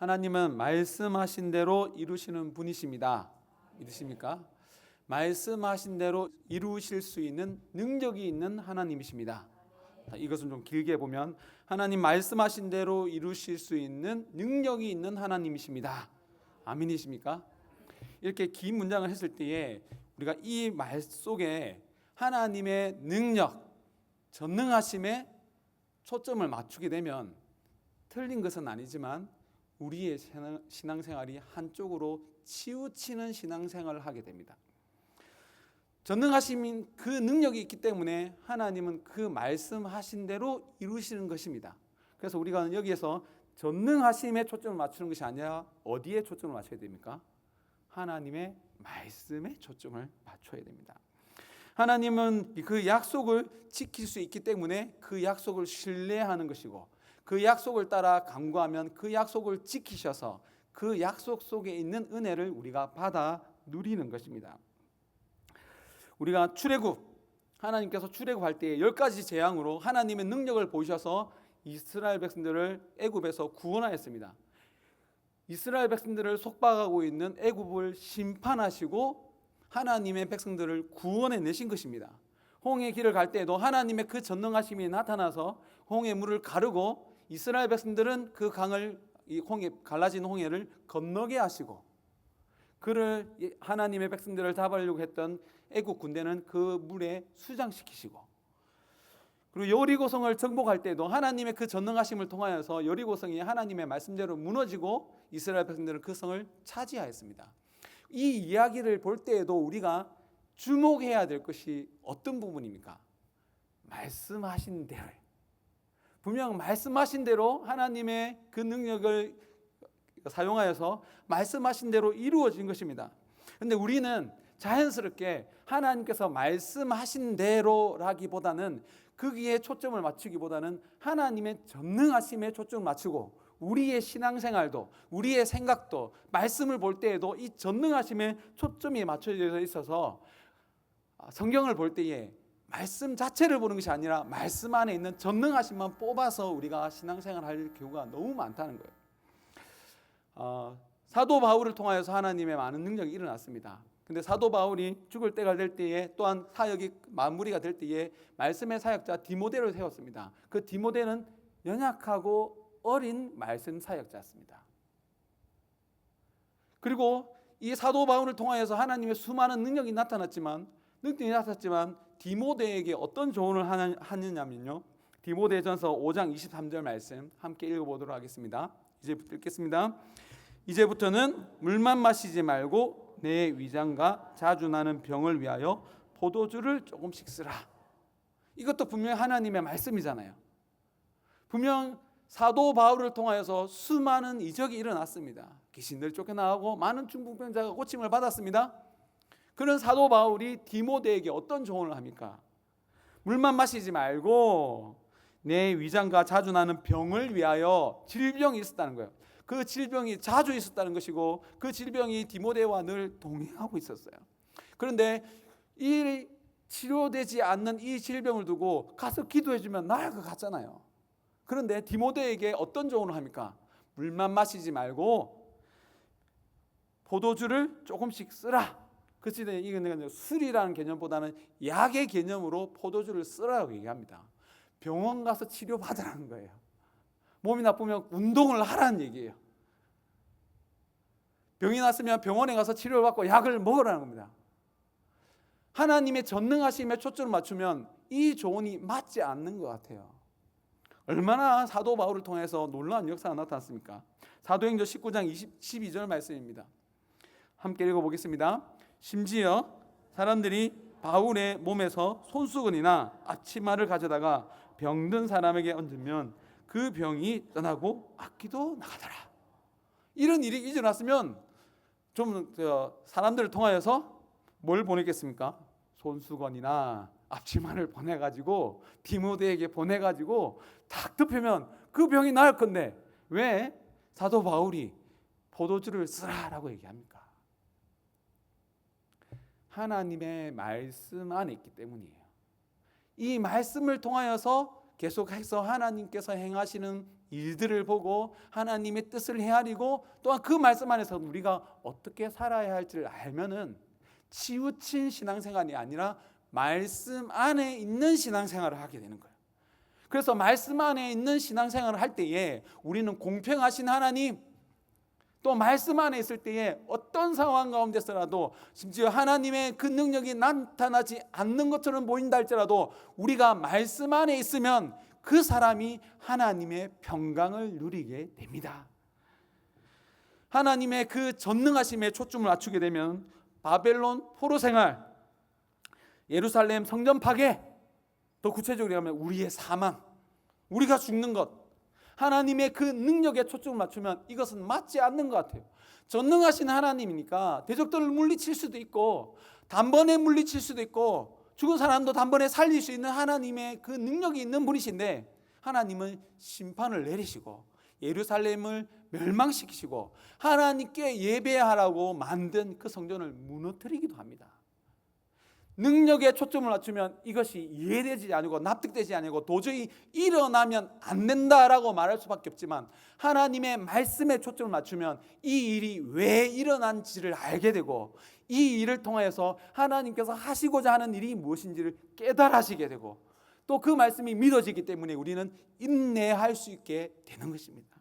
하나님은 말씀하신 대로 이루시는 분이십니다. 믿으십니까? 말씀하신 대로 이루실 수 있는 능력이 있는 하나님이십니다. 이것은 좀 길게 보면 하나님 말씀하신 대로 이루실 수 있는 능력이 있는 하나님이십니다. 아멘이십니까? 이렇게 긴 문장을 했을 때에 우리가 이 말 속에 하나님의 능력, 전능하심에 초점을 맞추게 되면 틀린 것은 아니지만 우리의 신앙생활이 한쪽으로 치우치는 신앙생활을 하게 됩니다. 전능하신 그 능력이 있기 때문에 하나님은 그 말씀하신 대로 이루시는 것입니다. 그래서 우리가 여기에서 전능하심에 초점을 맞추는 것이 아니라 어디에 초점을 맞춰야 됩니까? 하나님의 말씀에 초점을 맞춰야 됩니다. 하나님은 그 약속을 지킬 수 있기 때문에 그 약속을 신뢰하는 것이고, 그 약속을 따라 간구하면 그 약속을 지키셔서 그 약속 속에 있는 은혜를 우리가 받아 누리는 것입니다. 우리가 출애굽, 하나님께서 출애굽할 때 10가지 재앙으로 하나님의 능력을 보이셔서 이스라엘 백성들을 애굽에서 구원하였습니다. 이스라엘 백성들을 속박하고 있는 애굽을 심판하시고 하나님의 백성들을 구원해 내신 것입니다. 홍해 길을 갈 때에도 하나님의 그 전능하심이 나타나서 홍해 물을 가르고 이스라엘 백성들은 그 강을, 이 갈라진 홍해를 건너게 하시고, 그를 하나님의 백성들을 잡으려고 했던 애국 군대는 그 물에 수장시키시고, 그리고 여리고성을 정복할 때도 하나님의 그 전능하심을 통하여서 여리고성이 하나님의 말씀대로 무너지고 이스라엘 백성들은 그 성을 차지하였습니다. 이 이야기를 볼 때에도 우리가 주목해야 될 것이 어떤 부분입니까? 말씀하신 대로, 분명 말씀하신 대로 하나님의 그 능력을 사용하여서 말씀하신 대로 이루어진 것입니다. 그런데 우리는 자연스럽게 하나님께서 말씀하신 대로라기보다는 거기에 초점을 맞추기보다는 하나님의 전능하심에 초점을 맞추고, 우리의 신앙생활도 우리의 생각도 말씀을 볼 때에도 이 전능하심에 초점이 맞춰져 있어서 성경을 볼 때에 말씀 자체를 보는 것이 아니라 말씀 안에 있는 전능하심만 뽑아서 우리가 신앙생활을 할 경우가 너무 많다는 거예요. 사도 바울을 통하여서 하나님의 많은 능력이 일어났습니다. 근데 사도 바울이 죽을 때가 될 때에 또한 사역이 마무리가 될 때에 말씀의 사역자 디모데를 세웠습니다. 그 디모데는 연약하고 어린 말씀 사역자였습니다. 그리고 이 사도 바울을 통하여서 하나님의 수많은 능력이 나타났지만 디모데에게 어떤 조언을 하느냐면요, 디모데전서 5장 23절 말씀 함께 읽어보도록 하겠습니다. 이제부터 읽겠습니다. 이제부터는 물만 마시지 말고 내 위장과 자주 나는 병을 위하여 포도주를 조금씩 쓰라. 이것도 분명히 하나님의 말씀이잖아요. 분명 사도 바울을 통하여서 수많은 이적이 일어났습니다. 귀신들 쫓겨나가고 많은 중풍병자가 고침을 받았습니다. 그런 사도 바울이 디모데에게 어떤 조언을 합니까? 물만 마시지 말고 내 위장과 자주 나는 병을 위하여, 질병이 있었다는 거예요. 그 질병이 자주 있었다는 것이고 그 질병이 디모데와 늘 동행하고 있었어요. 그런데 이 치료되지 않는 이 질병을 두고 가서 기도해주면 나을 것 같잖아요. 그런데 디모데에게 어떤 조언을 합니까? 물만 마시지 말고 포도주를 조금씩 쓰라. 그 시대에 이건 술이라는 개념보다는 약의 개념으로 포도주를 쓰라고 얘기합니다. 병원 가서 치료받으라는 거예요. 몸이 나쁘면 운동을 하라는 얘기예요. 병이 났으면 병원에 가서 치료를 받고 약을 먹으라는 겁니다. 하나님의 전능하심에 초점을 맞추면 이 조언이 맞지 않는 것 같아요. 얼마나 사도 바울을 통해서 놀라운 역사가 나타났습니까? 사도행전 19장 12절 말씀입니다. 함께 읽어보겠습니다. 심지어 사람들이 바울의 몸에서 손수건이나 앞치마를 가져다가 병든 사람에게 얹으면 그 병이 떠나고 악기도 나가더라. 이런 일이 일어났으면 좀 사람들을 통하여서 뭘 보냈겠습니까? 손수건이나 앞치마를 보내가지고 디모데에게 보내가지고 탁 덮으면 그 병이 나을 건데 왜 사도 바울이 포도주를 쓰라라고 얘기합니까? 하나님의 말씀 안에 있기 때문이에요. 이 말씀을 통하여서 계속해서 하나님께서 행하시는 일들을 보고 하나님의 뜻을 헤아리고 또한 그 말씀 안에서 우리가 어떻게 살아야 할지를 알면은 치우친 신앙생활이 아니라 말씀 안에 있는 신앙생활을 하게 되는 거예요. 그래서 말씀 안에 있는 신앙생활을 할 때에 우리는 공평하신 하나님, 또 말씀 안에 있을 때에 어떤 상황 가운데서라도 심지어 하나님의 그 능력이 나타나지 않는 것처럼 보인다 할지라도 우리가 말씀 안에 있으면 그 사람이 하나님의 평강을 누리게 됩니다. 하나님의 그 전능하심에 초점을 맞추게 되면 바벨론 포로 생활, 예루살렘 성전 파괴, 더 구체적으로 하면 우리의 사망, 우리가 죽는 것, 하나님의 그 능력에 초점을 맞추면 이것은 맞지 않는 것 같아요. 전능하신 하나님이니까 대적들을 물리칠 수도 있고 단번에 물리칠 수도 있고 죽은 사람도 단번에 살릴 수 있는 하나님의 그 능력이 있는 분이신데 하나님은 심판을 내리시고 예루살렘을 멸망시키시고 하나님께 예배하라고 만든 그 성전을 무너뜨리기도 합니다. 능력에 초점을 맞추면 이것이 이해되지 않고 납득되지 않고 도저히 일어나면 안 된다라고 말할 수밖에 없지만 하나님의 말씀에 초점을 맞추면 이 일이 왜 일어난지를 알게 되고 이 일을 통해서 하나님께서 하시고자 하는 일이 무엇인지를 깨달으시게 되고 또 그 말씀이 믿어지기 때문에 우리는 인내할 수 있게 되는 것입니다.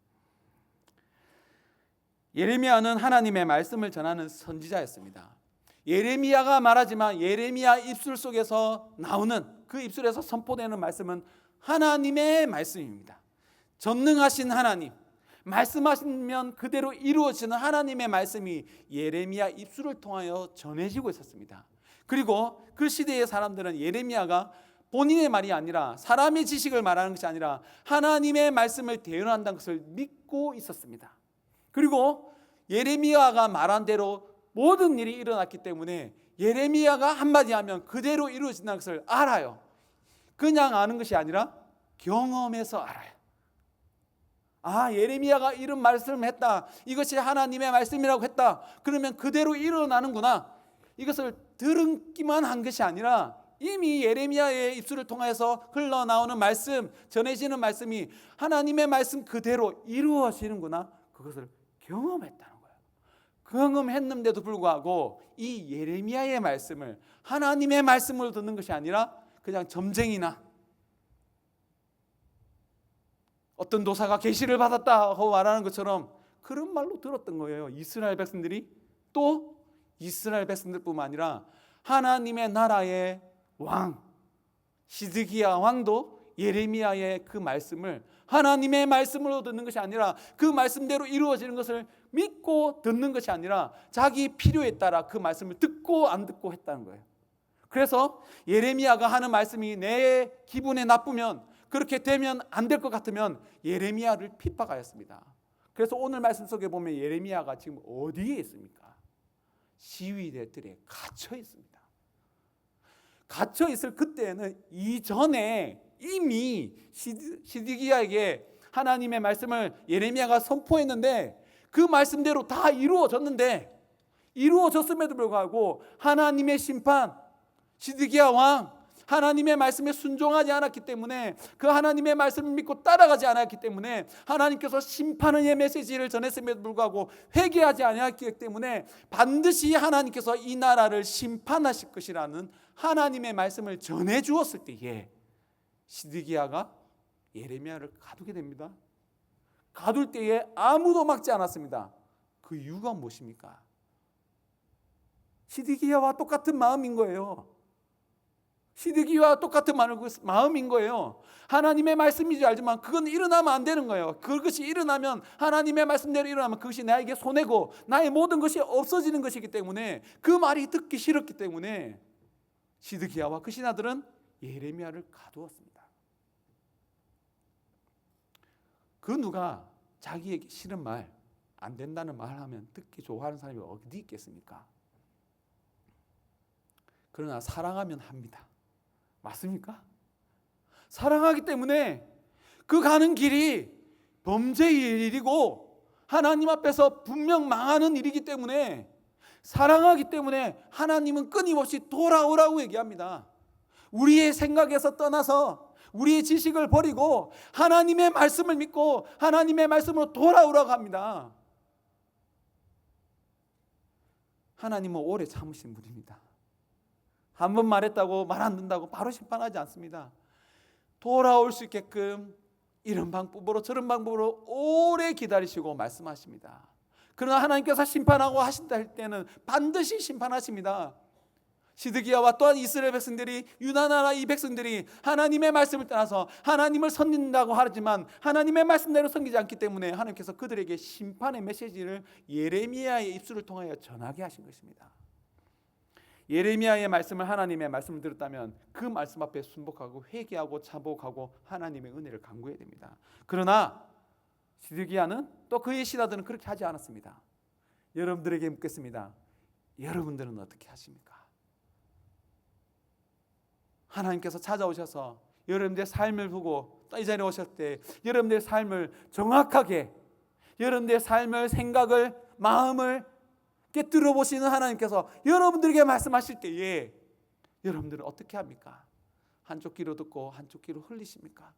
예레미야는 하나님의 말씀을 전하는 선지자였습니다. 예레미야가 말하지만 예레미야 입술 속에서 나오는 그 입술에서 선포되는 말씀은 하나님의 말씀입니다. 전능하신 하나님, 말씀하시면 그대로 이루어지는 하나님의 말씀이 예레미야 입술을 통하여 전해지고 있었습니다. 그리고 그 시대의 사람들은 예레미야가 본인의 말이 아니라 사람의 지식을 말하는 것이 아니라 하나님의 말씀을 대언한다는 것을 믿고 있었습니다. 그리고 예레미야가 말한 대로 모든 일이 일어났기 때문에 예레미야가 한마디 하면 그대로 이루어진다는 것을 알아요. 그냥 아는 것이 아니라 경험해서 알아요. 아, 예레미야가 이런 말씀을 했다, 이것이 하나님의 말씀이라고 했다, 그러면 그대로 일어나는구나. 이것을 들은기만 한 것이 아니라 이미 예레미야의 입술을 통해서 흘러나오는 말씀, 전해지는 말씀이 하나님의 말씀 그대로 이루어지는구나, 그것을 경험했다는 거예요. 경험했는데도 불구하고 이 예레미야의 말씀을 하나님의 말씀으로 듣는 것이 아니라 그냥 점쟁이나 어떤 도사가 계시를 받았다 하고 말하는 것처럼 그런 말로 들었던 거예요. 이스라엘 백성들이. 또 이스라엘 백성들뿐만 아니라 하나님의 나라의 왕 시드기야 왕도 예레미야의 그 말씀을 하나님의 말씀으로 듣는 것이 아니라 그 말씀대로 이루어지는 것을 믿고 듣는 것이 아니라 자기 필요에 따라 그 말씀을 듣고 안 듣고 했다는 거예요. 그래서 예레미야가 하는 말씀이 내 기분에 나쁘면, 그렇게 되면 안 될 것 같으면 예레미야를 핍박하였습니다. 그래서 오늘 말씀 속에 보면 예레미야가 지금 어디에 있습니까? 시위대들에 갇혀 있습니다. 갇혀 있을 그때는 이전에 이미 시드기야에게 하나님의 말씀을 예레미야가 선포했는데 그 말씀대로 다 이루어졌는데, 이루어졌음에도 불구하고 하나님의 심판, 시드기야 왕 하나님의 말씀에 순종하지 않았기 때문에, 그 하나님의 말씀을 믿고 따라가지 않았기 때문에 하나님께서 심판의 메시지를 전했음에도 불구하고 회개하지 않았기 때문에 반드시 하나님께서 이 나라를 심판하실 것이라는 하나님의 말씀을 전해 주었을 때에 시드기야가 예레미야를 가두게 됩니다. 가둘 때에 아무도 막지 않았습니다. 그 이유가 무엇입니까? 시드기야와 똑같은 마음인 거예요. 시드기야와 똑같은 마음인 거예요. 하나님의 말씀인 줄 알지만 그건 일어나면 안 되는 거예요. 그것이 일어나면, 하나님의 말씀대로 일어나면 그것이 나에게 손해고 나의 모든 것이 없어지는 것이기 때문에, 그 말이 듣기 싫었기 때문에 시드기야와 그 신하들은 예레미야를 가두었습니다. 그 누가 자기에게 싫은 말, 안 된다는 말 하면 듣기 좋아하는 사람이 어디 있겠습니까? 그러나 사랑하면 합니다. 맞습니까? 사랑하기 때문에 그 가는 길이 범죄의 일이고 하나님 앞에서 분명 망하는 일이기 때문에, 사랑하기 때문에 하나님은 끊임없이 돌아오라고 얘기합니다. 우리의 생각에서 떠나서, 우리의 지식을 버리고 하나님의 말씀을 믿고 하나님의 말씀으로 돌아오라고 합니다. 하나님은 오래 참으신 분입니다. 한 번 말했다고 말 안 듣는다고 바로 심판하지 않습니다. 돌아올 수 있게끔 이런 방법으로 저런 방법으로 오래 기다리시고 말씀하십니다. 그러나 하나님께서 심판하고 하신다 할 때는 반드시 심판하십니다. 시드기야와 또한 이스라엘 백성들이, 유다 나라 이 백성들이 하나님의 말씀을 떠나서 하나님을 섬긴다고 하지만 하나님의 말씀대로 섬기지 않기 때문에 하나님께서 그들에게 심판의 메시지를 예레미야의 입술을 통하여 전하게 하신 것입니다. 예레미야의 말씀을, 하나님의 말씀을 들었다면 그 말씀 앞에 순복하고 회개하고 자복하고 하나님의 은혜를 간구해야 됩니다. 그러나 시드기야는 또 그의 신하들은 그렇게 하지 않았습니다. 여러분들에게 묻겠습니다. 여러분들은 어떻게 하십니까? 하나님께서 찾아오셔서 여러분들의 삶을 보고 이 자리에 오실 때 여러분들의 삶을 정확하게, 여러분들의 삶을, 생각을, 마음을 깨뜨려 보시는 하나님께서 여러분들에게 말씀하실 때에 여러분들은 어떻게 합니까? 한쪽 귀로 듣고 한쪽 귀로 흘리십니까?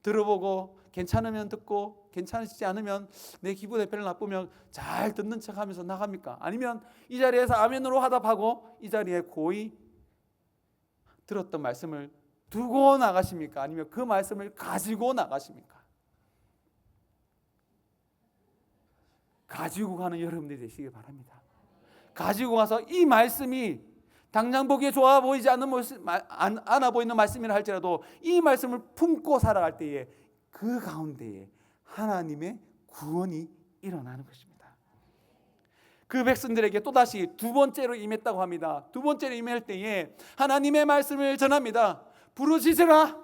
들어보고 괜찮으면 듣고 괜찮으시지 않으면 내 기분이 별로 나쁘면 잘 듣는 척하면서 나갑니까? 아니면 이 자리에서 아멘으로 화답하고 이 자리에 고이 들었던 말씀을 두고 나가십니까? 아니면 그 말씀을 가지고 나가십니까? 가지고 가는 여러분들이 되시길 바랍니다. 가지고 가서 이 말씀이 당장 보기에 좋아 보이지 않아 보이는 말씀이라 할지라도 이 말씀을 품고 살아갈 때에 그 가운데에 하나님의 구원이 일어나는 것입니다. 그 백성들에게 또다시 두 번째로 임했다고 합니다. 두 번째로 임할 때에 하나님의 말씀을 전합니다. 부르짖으라.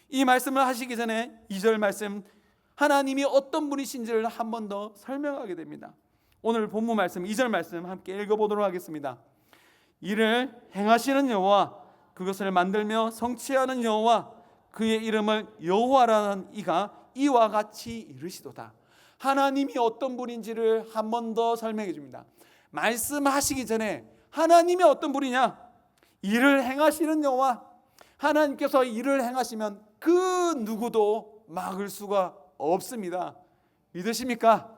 이 말씀을 하시기 전에 2절 말씀, 하나님이 어떤 분이신지를 한 번 더 설명하게 됩니다. 오늘 본문 말씀 2절 말씀 함께 읽어보도록 하겠습니다. 이를 행하시는 여호와, 그것을 만들며 성취하는 여호와, 그의 이름을 여호와라는 이가 이와 같이 이르시도다. 하나님이 어떤 분인지를 한 번 더 설명해 줍니다. 말씀하시기 전에 하나님이 어떤 분이냐? 일을 행하시는 여호와. 하나님께서 일을 행하시면 그 누구도 막을 수가 없습니다. 믿으십니까?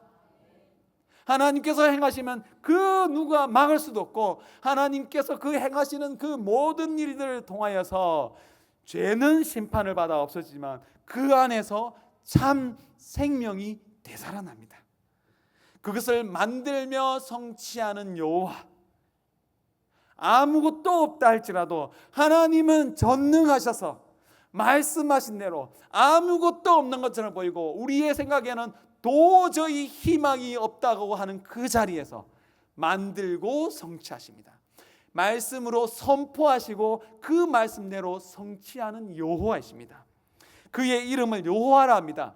하나님께서 행하시면 그 누가 막을 수도 없고, 하나님께서 그 행하시는 그 모든 일들을 통하여서 죄는 심판을 받아 없어지지만 그 안에서 참 생명이 되살아납니다. 그것을 만들며 성취하는 여호와, 아무것도 없다 할지라도 하나님은 전능하셔서 말씀하신 대로 아무것도 없는 것처럼 보이고 우리의 생각에는 도저히 희망이 없다고 하는 그 자리에서 만들고 성취하십니다. 말씀으로 선포하시고 그 말씀대로 성취하는 여호와이십니다. 그의 이름을 여호와라 합니다.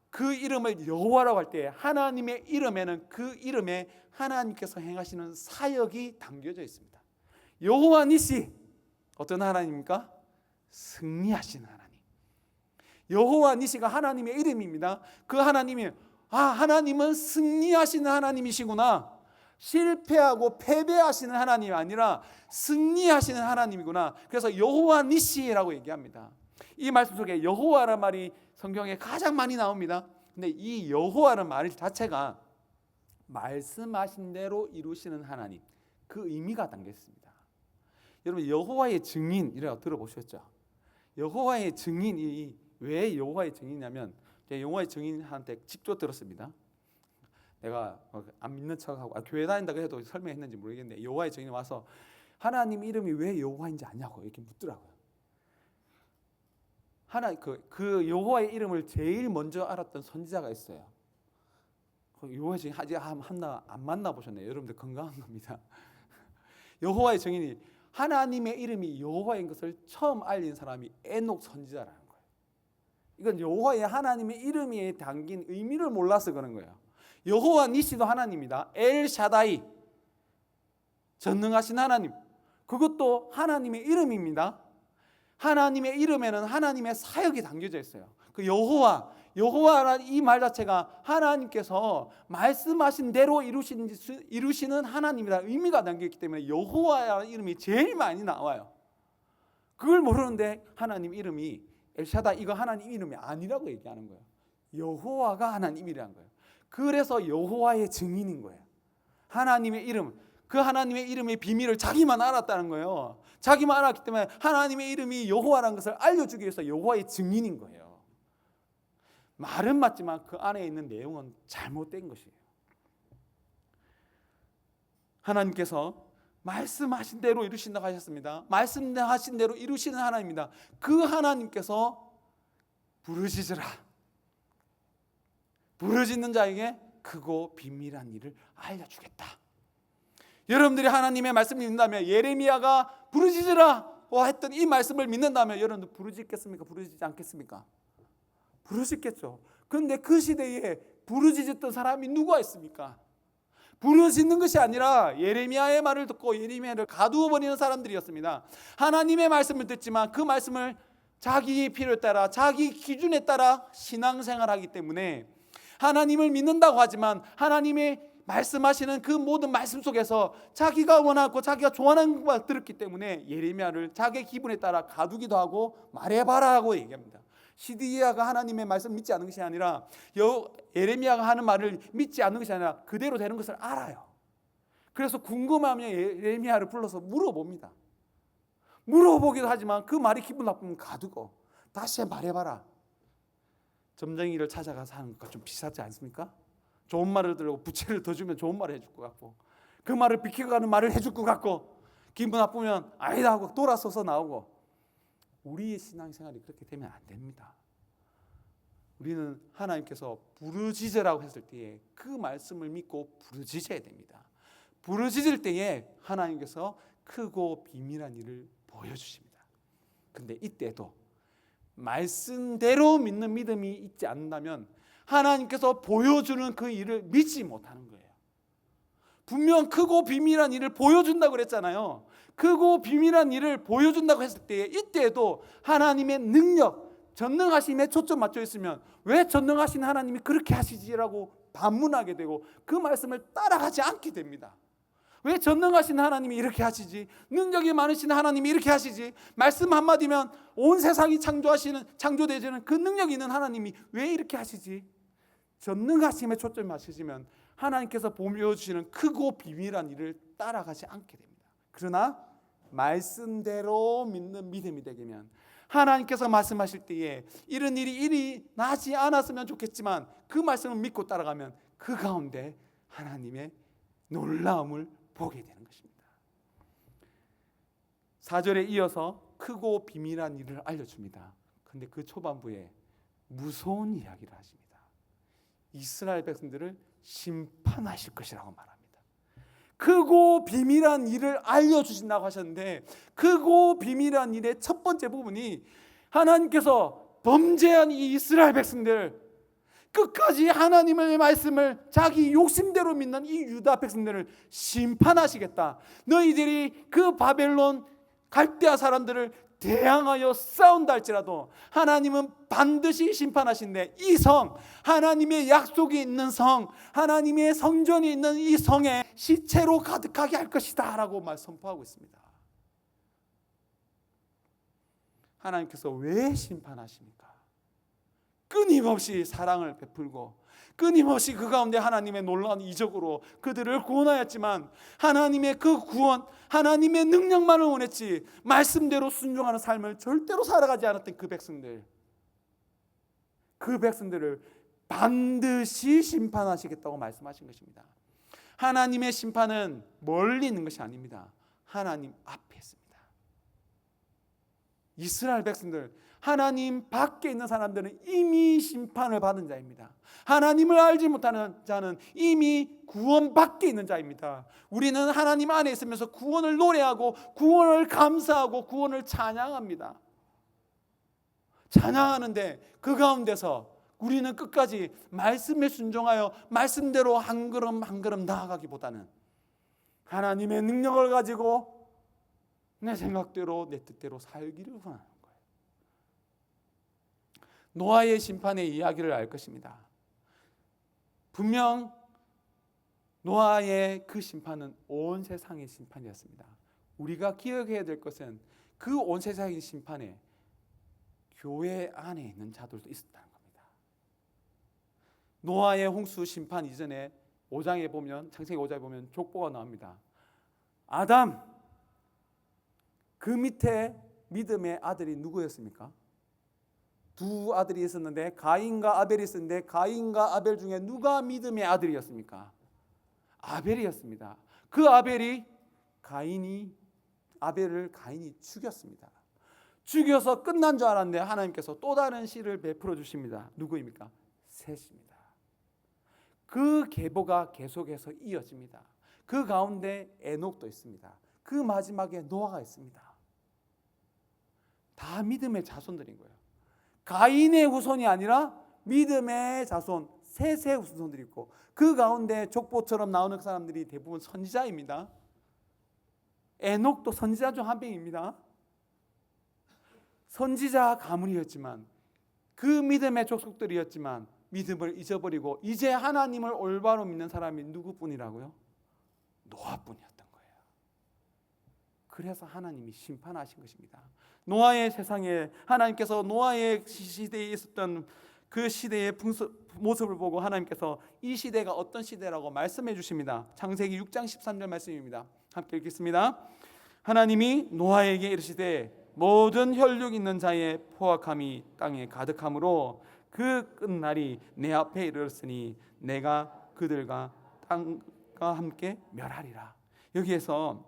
그 이름을 여호와라고 할 때 하나님의 이름에는 그 이름에 하나님께서 행하시는 사역이 담겨져 있습니다. 여호와 니시, 어떤 하나님입니까? 승리하시는 하나님. 여호와 니시가 하나님의 이름입니다. 그 하나님이 하나님은 승리하시는 하나님이시구나. 실패하고 패배하시는 하나님이 아니라 승리하시는 하나님이구나. 그래서 여호와 니시라고 얘기합니다. 이 말씀 속에 여호와라는 말이 성경에 가장 많이 나옵니다. 근데 이 여호와라는 말 자체가 말씀하신 대로 이루시는 하나님, 그 의미가 담겨 있습니다. 여러분, 여호와의 증인이라고 들어보셨죠? 여호와의 증인이 왜 여호와의 증인이냐면, 제가 여호와의 증인한테 직접 들었습니다. 내가 안 믿는 척하고 교회 다닌다고 해도 설명했는지 모르겠는데 여호와의 증인이 와서 하나님 이름이 왜 여호와인지 아냐고 이렇게 묻더라고요. 그 여호와의 이름을 제일 먼저 알았던 선지자가 있어요. 여호와의 증인 아직 안 만나보셨네요. 여러분들 건강한 겁니다. 여호와의 증인이 하나님의 이름이 여호와인 것을 처음 알린 사람이 에녹 선지자라는 거예요. 이건 여호와의 하나님의 이름에 담긴 의미를 몰라서 그런 거예요. 여호와 니시도 하나님입니다. 엘 샤다이, 전능하신 하나님, 그것도 하나님의 이름입니다. 하나님의 이름에는 하나님의 사역이 담겨져 있어요. 그 여호와라는 이 말 자체가 하나님께서 말씀하신 대로 이루시는 하나님이라는 의미가 담겨있기 때문에 여호와라는 이름이 제일 많이 나와요. 그걸 모르는데 하나님 이름이 엘샤다, 이거 하나님 이름이 아니라고 얘기하는 거예요. 여호와가 하나님이라는 거예요. 그래서 여호와의 증인인 거예요. 하나님의 이름, 그 하나님의 이름의 비밀을 자기만 알았다는 거예요. 자기만 알았기 때문에 하나님의 이름이 여호와라는 것을 알려주기 위해서 여호와의 증인인 거예요. 말은 맞지만 그 안에 있는 내용은 잘못된 것이에요. 하나님께서 말씀하신 대로 이루신다고 하셨습니다. 말씀하신 대로 이루시는 하나님입니다. 그 하나님께서 부르짖으라, 부르짖는 자에게 크고 비밀한 일을 알려주겠다. 여러분들이 하나님의 말씀을 믿는다면, 예레미야가 부르짖으라 했던 이 말씀을 믿는다면 여러분들 부르짖겠습니까? 부르짖지 않겠습니까? 부르짖겠죠. 그런데 그 시대에 부르짖었던 사람이 누가 있습니까? 부르짖는 것이 아니라 예레미야의 말을 듣고 예레미야를 가두어 버리는 사람들이었습니다. 하나님의 말씀을 듣지만 그 말씀을 자기 필요에 따라, 자기 기준에 따라 신앙생활하기 때문에 하나님을 믿는다고 하지만 하나님의 말씀하시는 그 모든 말씀 속에서 자기가 원하고 자기가 좋아하는 것만 들었기 때문에 예레미야를 자기 기분에 따라 가두기도 하고 말해봐라고 얘기합니다. 시드기야가 하나님의 말씀 믿지 않는 것이 아니라 예레미야가 하는 말을 믿지 않는 것이 아니라 그대로 되는 것을 알아요. 그래서 궁금하면 예레미야를 불러서 물어봅니다. 물어보기도 하지만 그 말이 기분 나쁘면 가두고 다시 말해봐라. 점쟁이를 찾아가서 하는 것과 좀 비슷하지 않습니까? 좋은 말을 들고 부채를 더 주면 좋은 말을 해줄 것 같고, 그 말을 비켜가는 말을 해줄 것 같고, 기분 나쁘면 아니다 하고 돌아서서 나오고. 우리의 신앙생활이 그렇게 되면 안 됩니다. 우리는 하나님께서 부르짖으라고 했을 때에 그 말씀을 믿고 부르짖어야 됩니다. 부르짖을 때에 하나님께서 크고 비밀한 일을 보여주십니다. 그런데 이때도 말씀대로 믿는 믿음이 있지 않는다면 하나님께서 보여주는 그 일을 믿지 못하는 거예요. 분명 크고 비밀한 일을 보여준다고 그랬잖아요. 크고 비밀한 일을 보여준다고 했을 때 이때에도 하나님의 능력, 전능하심에 초점 맞춰 있으면 왜 전능하신 하나님이 그렇게 하시지라고 반문하게 되고 그 말씀을 따라가지 않게 됩니다. 왜 전능하신 하나님이 이렇게 하시지? 능력이 많으신 하나님이 이렇게 하시지? 말씀 한마디면 온 세상이 창조되지는 그 능력 있는 하나님이 왜 이렇게 하시지? 전능하심에 초점을 맞추시면 하나님께서 보여주시는 크고 비밀한 일을 따라가지 않게 됩니다. 그러나 말씀대로 믿는 믿음이 되면 하나님께서 말씀하실 때에 이런 일이 나지 않았으면 좋겠지만 그 말씀을 믿고 따라가면 그 가운데 하나님의 놀라움을 보게 되는 것입니다. 4절에 이어서 크고 비밀한 일을 알려줍니다. 그런데 그 초반부에 무서운 이야기를 하십니다. 이스라엘 백성들을 심판하실 것이라고 말합니다. 크고 비밀한 일을 알려주신다고 하셨는데 크고 비밀한 일의 첫 번째 부분이 하나님께서 범죄한 이 이스라엘 백성들, 끝까지 하나님의 말씀을 자기 욕심대로 믿는 이 유다 백성들을 심판하시겠다. 너희들이 그 바벨론 갈대아 사람들을 대항하여 싸운다 할지라도 하나님은 반드시 심판하신데 이 성, 하나님의 약속이 있는 성, 하나님의 성전이 있는 이 성에 시체로 가득하게 할 것이다 라고 선포하고 있습니다. 하나님께서 왜 심판하십니까? 끊임없이 사랑을 베풀고 끊임없이 그 가운데 하나님의 놀라운 이적으로 그들을 구원하였지만 하나님의 그 구원, 하나님의 능력만을 원했지 말씀대로 순종하는 삶을 절대로 살아가지 않았던 그 백성들을 반드시 심판하시겠다고 말씀하신 것입니다. 하나님의 심판은 멀리 있는 것이 아닙니다. 하나님 앞에 있습니다. 이스라엘 백성들, 하나님 밖에 있는 사람들은 이미 심판을 받은 자입니다. 하나님을 알지 못하는 자는 이미 구원 밖에 있는 자입니다. 우리는 하나님 안에 있으면서 구원을 노래하고 구원을 감사하고 구원을 찬양합니다. 찬양하는데 그 가운데서 우리는 끝까지 말씀에 순종하여 말씀대로 한 걸음 한 걸음 나아가기보다는 하나님의 능력을 가지고 내 생각대로 내 뜻대로 살기를 원하는 거예요. 노아의 심판의 이야기를 알 것입니다. 분명 노아의 그 심판은 온 세상의 심판이었습니다. 우리가 기억해야 될 것은 그 온 세상의 심판에 교회 안에 있는 자들도 있었다는 겁니다. 노아의 홍수 심판 이전에 5장에 보면, 창세기 5장에 보면 족보가 나옵니다. 아담, 그 밑에 믿음의 아들이 누구였습니까? 두 아들이 있었는데 가인과 아벨이 있었는데 가인과 아벨 중에 누가 믿음의 아들이었습니까? 아벨이었습니다. 그 아벨이 아벨을 가인이 죽였습니다. 죽여서 끝난 줄 알았는데 하나님께서 또 다른 씨를 베풀어 주십니다. 누구입니까? 셋입니다. 그 계보가 계속해서 이어집니다. 그 가운데 에녹도 있습니다. 그 마지막에 노아가 있습니다. 다 믿음의 자손들인 거예요. 가인의 후손이 아니라 믿음의 자손, 셋의 후손들이 있고, 그 가운데 족보처럼 나오는 사람들이 대부분 선지자입니다. 에녹도 선지자 중 한 명입니다. 선지자 가문이었지만, 그 믿음의 족속들이었지만 믿음을 잊어버리고 이제 하나님을 올바로 믿는 사람이 누구뿐이라고요? 노아뿐이었던 거예요. 그래서 하나님이 심판하신 것입니다. 노아의 세상에 하나님께서 노아의 시대에 있었던 그 시대의 모습을 보고 하나님께서 이 시대가 어떤 시대라고 말씀해 주십니다. 창세기 6장 13절 말씀입니다. 함께 읽겠습니다. 하나님이 노아에게 이르시되 모든 혈육 있는 자의 포악함이 땅에 가득함으로 그 끝날이 내 앞에 이르렀으니 내가 그들과 땅과 함께 멸하리라. 여기에서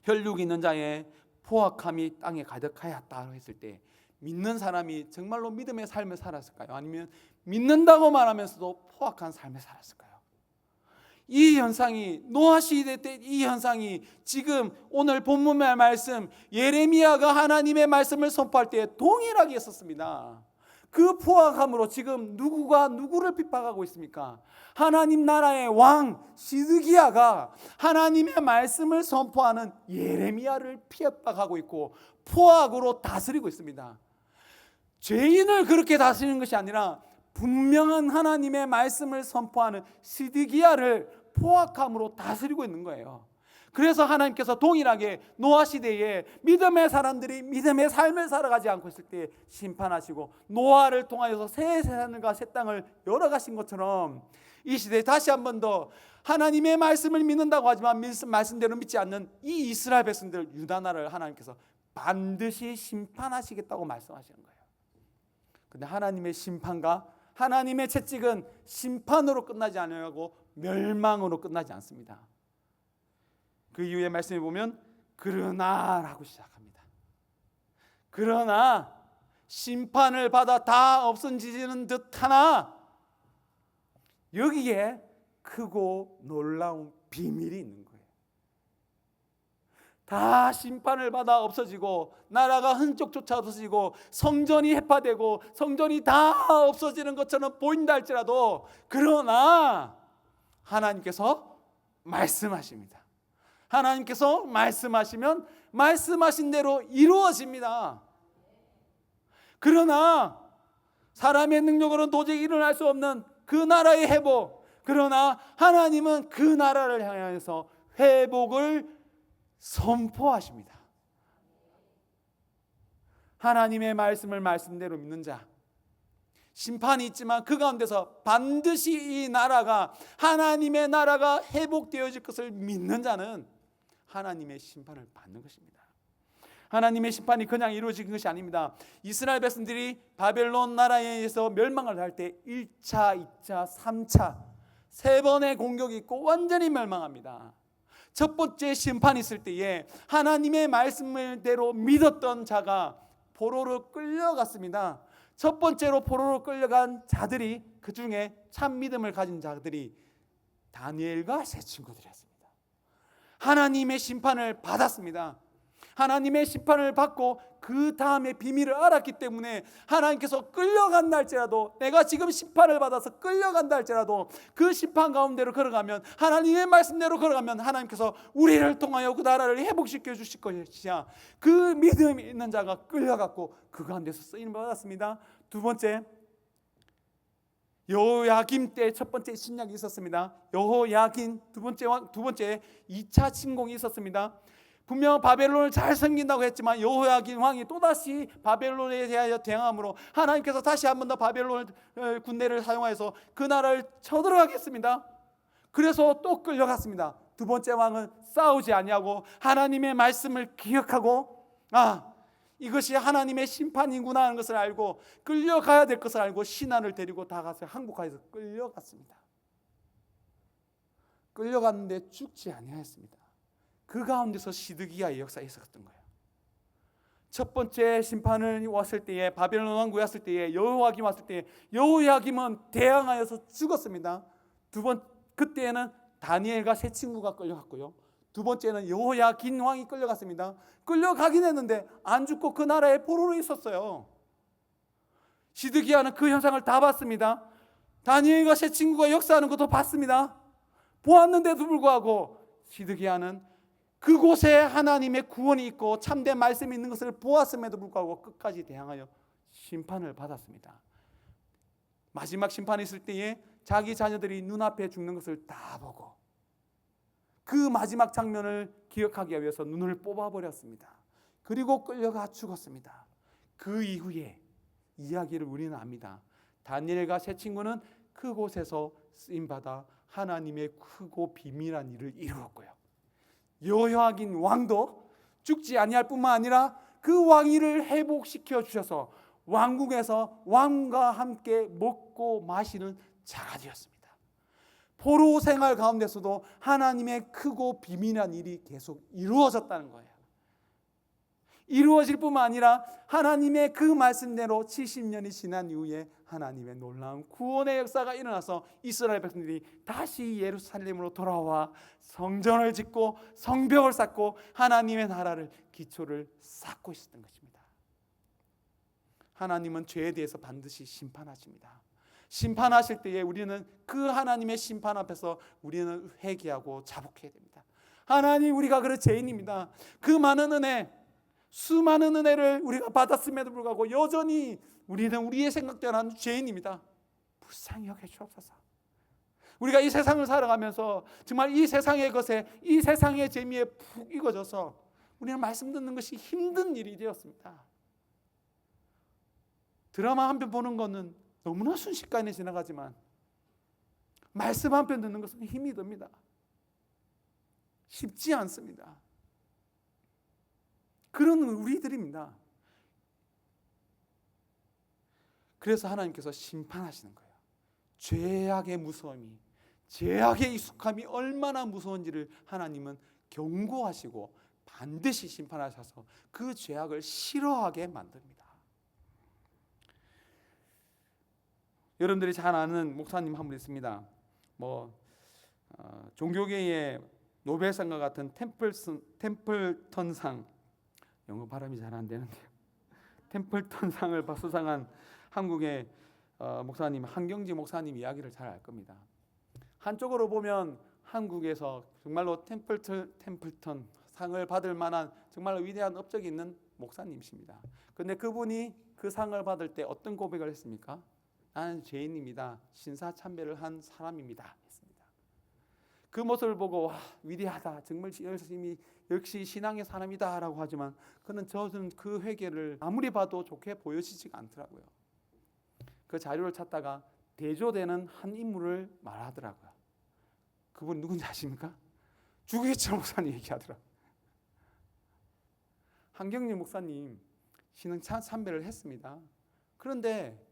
혈육 있는 자의 포악함이 땅에 가득하였다 했을 때 믿는 사람이 정말로 믿음의 삶을 살았을까요? 아니면 믿는다고 말하면서도 포악한 삶을 살았을까요? 이 현상이 노아 시대 때 이 현상이 지금 오늘 본문의 말씀 예레미야가 하나님의 말씀을 선포할 때 동일하게 있었습니다. 그 포악함으로 지금 누구가 누구를 핍박하고 있습니까? 하나님 나라의 왕 시드기야가 하나님의 말씀을 선포하는 예레미야를 핍박하고 있고 포악으로 다스리고 있습니다. 죄인을 그렇게 다스리는 것이 아니라 분명한 하나님의 말씀을 선포하는 시드기야를 포악함으로 다스리고 있는 거예요. 그래서 하나님께서 동일하게 노아 시대에 믿음의 사람들이 믿음의 삶을 살아가지 않고 있을 때 심판하시고 노아를 통하여서 새 세상과 새 땅을 열어가신 것처럼 이 시대에 다시 한 번 더 하나님의 말씀을 믿는다고 하지만 말씀대로 믿지 않는 이 이스라엘 백성들 유다 나라를 하나님께서 반드시 심판하시겠다고 말씀하시는 거예요. 근데 하나님의 심판과 하나님의 채찍은 심판으로 끝나지 않으려고 멸망으로 끝나지 않습니다. 그 이후에 말씀에 보면 그러나라고 시작합니다. 그러나 심판을 받아 다 없어지는 듯하나 여기에 크고 놀라운 비밀이 있는 거예요. 다 심판을 받아 없어지고 나라가 흔적조차 없어지고 성전이 해파되고 성전이 다 없어지는 것처럼 보인다 할지라도 그러나 하나님께서 말씀하십니다. 하나님께서 말씀하시면 말씀하신 대로 이루어집니다. 그러나 사람의 능력으로는 도저히 일어날 수 없는 그 나라의 회복, 그러나 하나님은 그 나라를 향해서 회복을 선포하십니다. 하나님의 말씀을 말씀대로 믿는 자, 심판이 있지만 그 가운데서 반드시 이 나라가 하나님의 나라가 회복되어질 것을 믿는 자는 하나님의 심판을 받는 것입니다. 하나님의 심판이 그냥 이루어진 것이 아닙니다. 이스라엘 백성들이 바벨론 나라에 의해서 멸망을 할 때 1차, 2차, 3차 세 번의 공격이 있고 완전히 멸망합니다. 첫 번째 심판이 있을 때에 하나님의 말씀대로 믿었던 자가 포로로 끌려갔습니다. 첫 번째로 포로로 끌려간 자들이 그 중에 참 믿음을 가진 자들이 다니엘과 세 친구들이었습니다. 하나님의 심판을 받았습니다. 하나님의 심판을 받고 그 다음에 비밀을 알았기 때문에 하나님께서 끌려간다 할지라도 내가 지금 심판을 받아서 끌려간다 할지라도 그 심판 가운데로 걸어가면 하나님의 말씀대로 걸어가면 하나님께서 우리를 통하여 그 나라를 회복시켜 주실 것이야. 그 믿음이 있는 자가 끌려갔고 그 가운데서 쓰임을 받았습니다. 두 번째 여호야김 때 첫 번째 신약이 있었습니다. 여호야김 두 번째 2차 침공이 있었습니다. 분명 바벨론을 잘 섬긴다고 했지만 여호야긴 왕이 또다시 바벨론에 대하여 대항함으로 하나님께서 다시 한 번 더 바벨론 군대를 사용하여서 그 나라를 쳐들어가겠습니다. 그래서 또 끌려갔습니다. 두 번째 왕은 싸우지 아니하고 하나님의 말씀을 기억하고 이것이 하나님의 심판이구나 하는 것을 알고 끌려가야 될 것을 알고 신하를 데리고 다가서 항복하여서 끌려갔습니다. 끌려갔는데 죽지 아니하였습니다. 그 가운데서 시드기야의 역사가 있었던 거예요. 첫 번째 심판을 왔을 때에, 바벨론 왕국이 왔을 때에, 여호야김 왔을 때에 여호야김은 대항하여서 죽었습니다. 그때에는 다니엘과 세 친구가 끌려갔고요. 두 번째는 여호야긴 왕이 끌려갔습니다. 끌려가긴 했는데 안 죽고 그 나라에 포로로 있었어요. 시드기야는 그 현상을 다 봤습니다. 다니엘과 세 친구가 역사하는 것도 봤습니다. 보았는데도 불구하고 시드기야는 그곳에 하나님의 구원이 있고 참된 말씀이 있는 것을 보았음에도 불구하고 끝까지 대항하여 심판을 받았습니다. 마지막 심판이 있을 때에 자기 자녀들이 눈앞에 죽는 것을 다 보고 그 마지막 장면을 기억하기 위해서 눈을 뽑아버렸습니다. 그리고 끌려가 죽었습니다. 그 이후에 이야기를 우리는 압니다. 다니엘과 세 친구는 그곳에서 쓰임받아 하나님의 크고 비밀한 일을 이루었고요. 여호야긴 왕도 죽지 아니할 뿐만 아니라 그 왕위를 회복시켜 주셔서 왕궁에서 왕과 함께 먹고 마시는 자가 되었습니다. 포로 생활 가운데서도 하나님의 크고 비밀한 일이 계속 이루어졌다는 거예요. 이루어질 뿐만 아니라 하나님의 그 말씀대로 70년이 지난 이후에 하나님의 놀라운 구원의 역사가 일어나서 이스라엘 백성들이 다시 예루살렘으로 돌아와 성전을 짓고 성벽을 쌓고 하나님의 나라를 기초를 쌓고 있었던 것입니다. 하나님은 죄에 대해서 반드시 심판하십니다. 심판하실 때에 우리는 그 하나님의 심판 앞에서 우리는 회개하고 자복해야 됩니다. 하나님, 우리가 그런 죄인입니다. 그 많은 은혜, 수많은 은혜를 우리가 받았음에도 불구하고 여전히 우리는 우리의 생각대로 하는 죄인입니다. 불쌍히 여겨 주옵소서. 우리가 이 세상을 살아가면서 정말 이 세상의 것에, 이 세상의 재미에 푹 익어져서 우리는 말씀 듣는 것이 힘든 일이 되었습니다. 드라마 한 편 보는 것은 너무나 순식간에 지나가지만 말씀 한 편 듣는 것은 힘이 듭니다. 쉽지 않습니다. 그런 우리들입니다. 그래서 하나님께서 심판하시는 거예요. 죄악의 무서움이, 죄악의 익숙함이 얼마나 무서운지를 하나님은 경고하시고 반드시 심판하셔서 그 죄악을 싫어하게 만듭니다. 여러분들이 잘 아는 목사님 한 분 있습니다. 종교계의 노벨상과 같은 템플턴상, 영어 발음이 잘 안 되는데요. 템플턴상을 수상한 한국의 목사님, 한경지 목사님 이야기를 잘 알 겁니다. 한쪽으로 보면 한국에서 정말로 템플턴 상을 받을 만한 정말로 위대한 업적이 있는 목사님이십니다. 그런데 그분이 그 상을 받을 때 어떤 고백을 했습니까? 나는 죄인입니다. 신사참배를 한 사람입니다. 했습니다. 그 모습을 보고 와, 위대하다. 정말 열심히 역시 신앙의 사람이다라고 하지만 저는 그 회개를 아무리 봐도 좋게 보여지지가 않더라고요. 그 자료를 찾다가 대조되는 한 인물을 말하더라고요. 그분 누군지 아십니까? 주기철 목사님 얘기하더라고요. 한경림 목사님 신앙참배를 했습니다. 그런데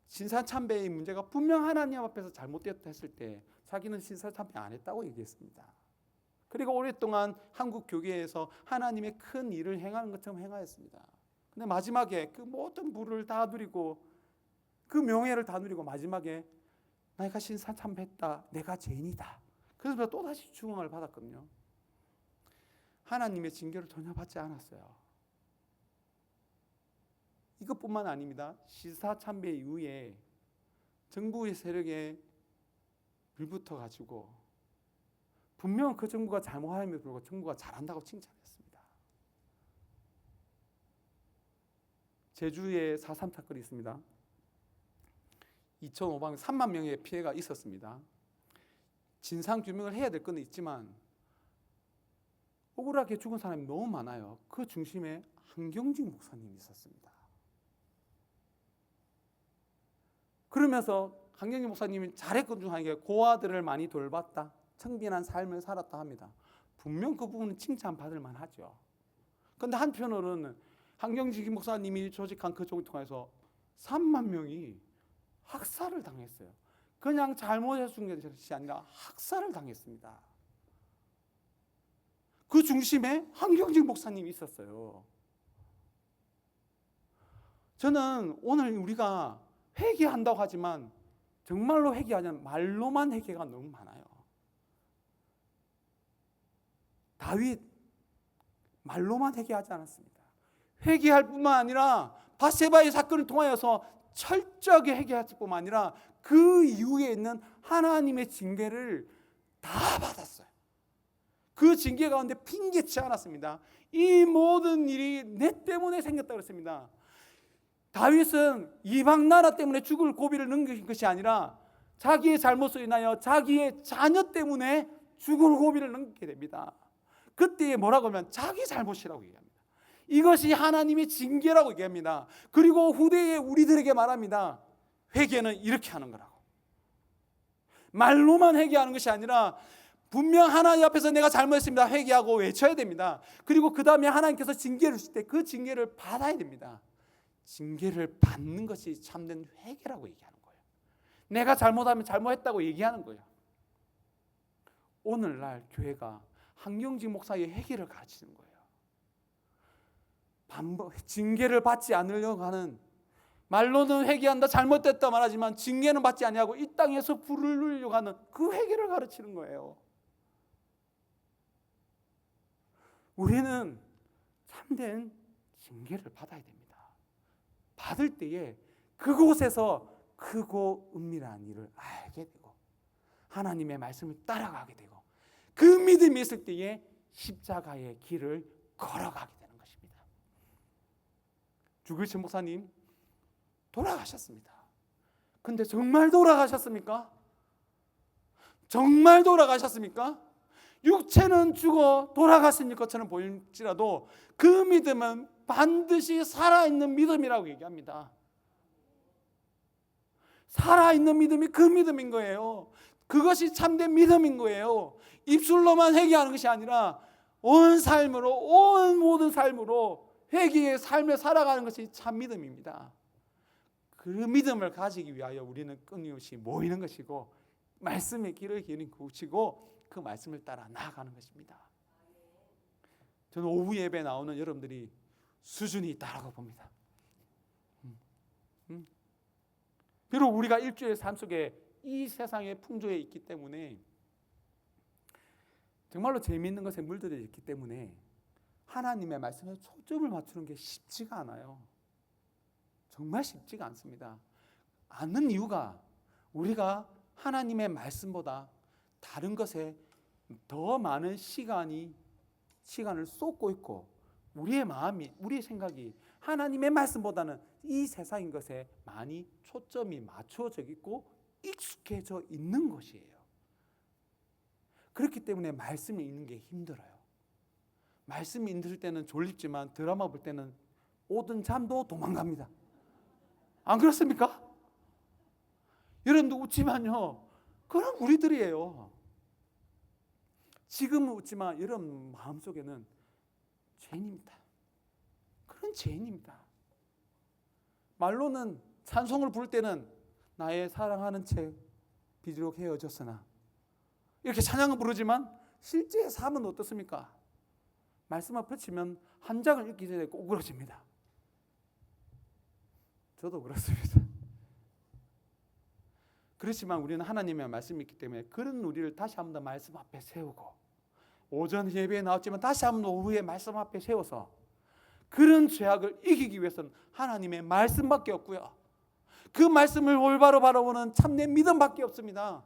신사참배의 문제가 분명 하나님 앞에서 잘못되었다 했을 때 자기는 신사참배 안 했다고 얘기했습니다. 그리고 오랫동안 한국 교계에서 하나님의 큰 일을 행하는 것처럼 행하였습니다. 근데 마지막에 그 모든 부를 다 누리고 그 명예를 다 누리고 마지막에 내가 신사참배했다, 내가 죄인이다. 그래서 또다시 추궁을 받았거든요. 하나님의 징계를 전혀 받지 않았어요. 이것뿐만 아닙니다. 신사참배 이후에 정부의 세력에 불붙어 가지고 분명 그 정부가 잘못함에도 불구하고 정부가 잘한다고 칭찬했습니다. 제주에 4.3 사건이 있습니다. 2,500명, 3만 명의 피해가 있었습니다. 진상 규명을 해야 될 건 있지만 억울하게 죽은 사람이 너무 많아요. 그 중심에 한경직 목사님이 있었습니다. 그러면서 한경직 목사님이 잘했건 중 하나가 고아들을 많이 돌봤다, 청빈한 삶을 살았다 합니다. 분명 그 부분은 칭찬받을 만하죠. 그런데 한편으로는 한경직 목사님이 조직한 그 조직을 통해서 3만 명이 학살을 당했어요. 그냥 잘못해서 죽은 것이 아니라 학살을 당했습니다. 그 중심에 한경직 목사님이 있었어요. 저는 오늘 우리가 회개한다고 하지만 정말로 회개하지 않으면 말로만 회개가 너무 많아요. 다윗 말로만 회개하지 않았습니다. 회개할 뿐만 아니라 밧세바의 사건을 통하여서 철저하게 회개했을 뿐만 아니라 그 이후에 있는 하나님의 징계를 다 받았어요. 그 징계 가운데 핑계치 않았습니다. 이 모든 일이 내 때문에 생겼다고 했습니다. 다윗은 이방 나라 때문에 죽을 고비를 넘긴 것이 아니라 자기의 잘못으로 인하여 자기의 자녀 때문에 죽을 고비를 넘게 됩니다. 그때 뭐라고 하면 자기 잘못이라고 얘기합니다. 이것이 하나님의 징계라고 얘기합니다. 그리고 후대에 우리들에게 말합니다. 회개는 이렇게 하는 거라고. 말로만 회개하는 것이 아니라 분명 하나님 앞에서 내가 잘못했습니다 회개하고 외쳐야 됩니다. 그리고 그 다음에 하나님께서 징계를 주실 때 그 징계를 받아야 됩니다. 징계를 받는 것이 참된 회개라고 얘기하는 거예요. 내가 잘못하면 잘못했다고 얘기하는 거예요. 오늘날 교회가 한경직 목사의 회개를 가르치는 거예요. 징계를 받지 않으려고 하는, 말로는 회개한다 잘못됐다 말하지만 징계는 받지 아니하고 이 땅에서 불을 누리려고 하는 그 회개를 가르치는 거예요. 우리는 참된 징계를 받아야 됩니다. 받을 때에 그곳에서 크고 은밀한 일을 알게 되고 하나님의 말씀을 따라가게 되고 그 믿음이 있을 때에 십자가의 길을 걸어가게 되는 것입니다. 주글치 목사님 돌아가셨습니다. 근데 정말 돌아가셨습니까? 정말 돌아가셨습니까? 육체는 죽어 돌아가신 것처럼 보일지라도 그 믿음은 반드시 살아있는 믿음이라고 얘기합니다. 살아있는 믿음이 그 믿음인 거예요. 그것이 참된 믿음인 거예요. 입술로만 회개하는 것이 아니라 온 삶으로, 온 모든 삶으로 회개의 삶을 살아가는 것이 참 믿음입니다. 그 믿음을 가지기 위하여 우리는 끊임없이 모이는 것이고 말씀의 길을 기는 것이고 그 말씀을 따라 나아가는 것입니다. 저는 오후 예배에 나오는 여러분들이 수준이 있다라고 봅니다. 비록 우리가 일주일 삶 속에 이 세상의 풍조에 있기 때문에 정말로 재미있는 것에 물들어 있기 때문에 하나님의 말씀에 초점을 맞추는 게 쉽지가 않아요. 정말 쉽지가 않습니다. 않는 이유가 우리가 하나님의 말씀보다 다른 것에 더 많은 시간을 쏟고 있고 우리의 마음이, 우리의 생각이 하나님의 말씀보다는 이 세상인 것에 많이 초점이 맞춰져 있고 익숙해져 있는 것이에요. 그렇기 때문에 말씀이 읽는 게 힘들어요. 말씀이 읽을 때는 졸립지만 드라마 볼 때는 오던 잠도 도망갑니다. 안 그렇습니까? 여러분도 웃지만요, 그런 우리들이에요. 지금은 웃지만 여러분 마음속에는 죄인입니다. 그런 죄인입니다. 말로는 찬송을 부를 때는 나의 사랑하는 채 비록 헤어졌으나 이렇게 찬양을 부르지만 실제 삶은 어떻습니까? 말씀 앞에 치면 한 장을 읽기 전에 꼬꾸라집니다. 저도 그렇습니다. 그렇지만 우리는 하나님의 말씀이 있기 때문에 그런 우리를 다시 한 번 더 말씀 앞에 세우고 오전 예배에 나왔지만 다시 한 번 오후에 말씀 앞에 세워서 그런 죄악을 이기기 위해서는 하나님의 말씀밖에 없고요. 그 말씀을 올바로 바라보는 참된 믿음밖에 없습니다.